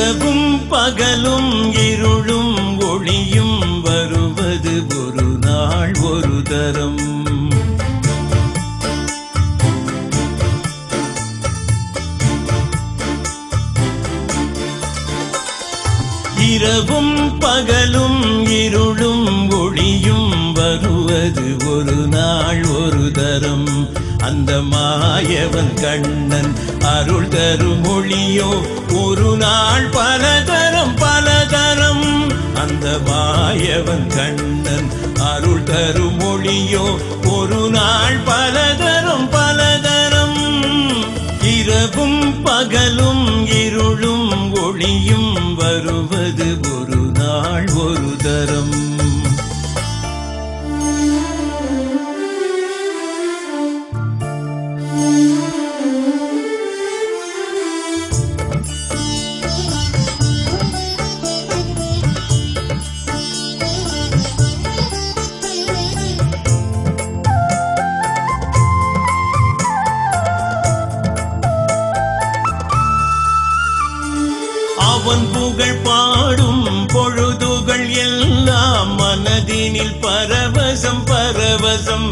இரவும் பகலும் இருளும் ஒளியும் வருவது ஒரு நாள் ஒரு தரம். இரவும் பகலும் இருளும் ஒளியும் வருவது ஒரு நாள் ஒரு தரம். அந்த மாயவன் கண்ணன் அருள் தரும் ஒளியோ ஒரு நாள் பலதரம் பலதரம். அந்த மாயவன் கண்ணன் அருள் தரும் ஒளியோ ஒரு நாள் பலதரம் பலதரம். இரவும் பகலும் இருளும் ஒளியும் வருவது ஒரு நாள் ஒரு தரம். அவன் புகழ் பாடும் பொழுதுகள் எல்லாம் மனதினில் பரவசம் பரவசம்.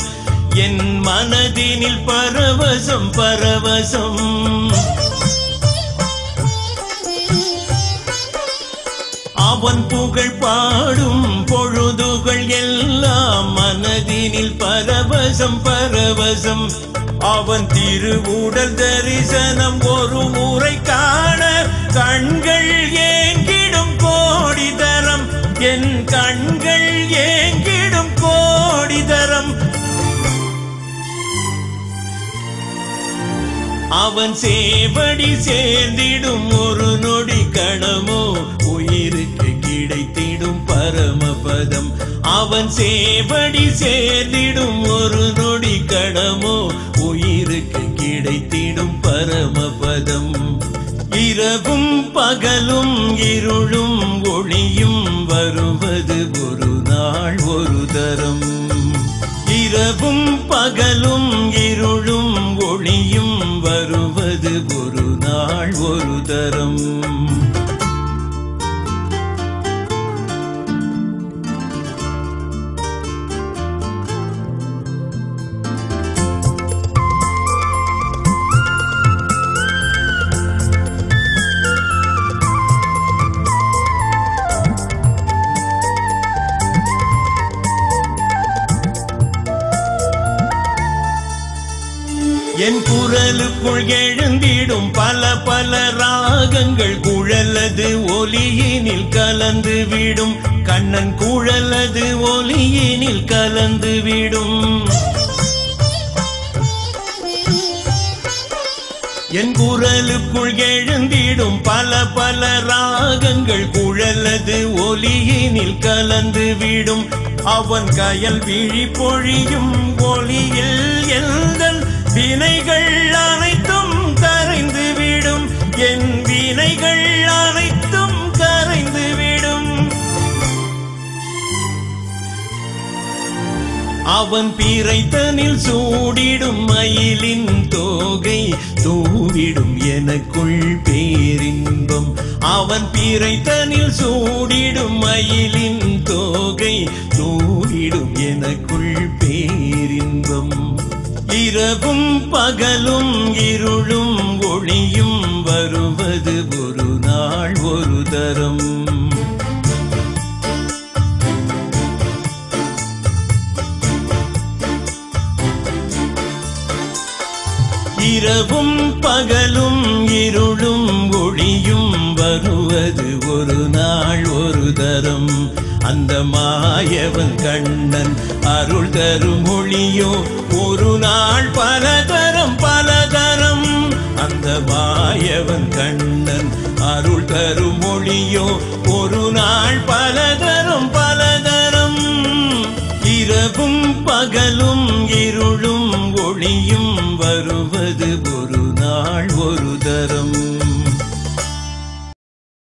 என் மனதினில் பரவசம் பரவசம். அவன் புகழ் பாடும் பொழுதுகள் எல்லாம் மனதினில் பரவசம் பரவசம். அவன் திருவுடல் தரிசனம் ஒரு முறை காண கண்கள் ஏங்கிடும் கோடி தரம். என் கண்கள் ஏங்கிடும் கோடி தரம். அவன் சேவடி சேர்ந்திடும் ஒரு நொடி கணமோ உயிருக்கு கிடைத்திடும் பரமபதம். அவன் சேவடி சேர்ந்திடும் ஒரு நொடி கணமோ உயிருக்கு கிடைத்திடும் பரமபதம். இரவும் பகலும் இருளும் ஒளியும் வருவது ஒரு நாள் ஒரு தரம். இரவும் பகலும் இருளும் ஒளியும் வருவது ஒரு நாள் ஒரு தரம். என் குரலுக்குள் எழுந்திடும் பல பல ராகங்கள் குழலது ஒலியினில் கலந்து விடும். கண்ணன் குழலது ஒலியினில் கலந்து விடும். என் குரலுக்குள் எழுந்திடும் பல பல ராகங்கள் குழலது ஒலியினில் கலந்து விடும். அவன் கயல் விழி பொழியும் ஒலியில் எந்தன் வினைகள் அனைத்தும் கரைந்து விடும். என் வினைகள் அனைத்தும் கரைந்து விடும். அவன் பிறைத்தனில் சூடிடும் மயிலின் தோகை தூவிடும் எனக்குள் பேரின்பம். அவன் பிறைத்தனில் சூடிடும் மயிலின் தோகை தூவிடும் எனக்குள் பேரின்பம். இரவும் பகலும் இருளும் ஒளியும் வருவது ஒரு நாள் ஒரு தரம். இரவும் பகலும் இருளும் ஒளியும் வருவது ஒரு நாள் ஒரு தரம். அந்த மாயவன் கண்ணன் அருள் தரும் ஒளியோ ஒரு நாள் பலதரம் பலதரம். அந்த மாயவன் கண்ணன் அருள் தரும் ஒளியோ ஒரு நாள் பலதரம் பலதரம். இரவும் பகலும் இருளும் ஒளியும் வருவது ஒரு நாள் ஒரு தரம்.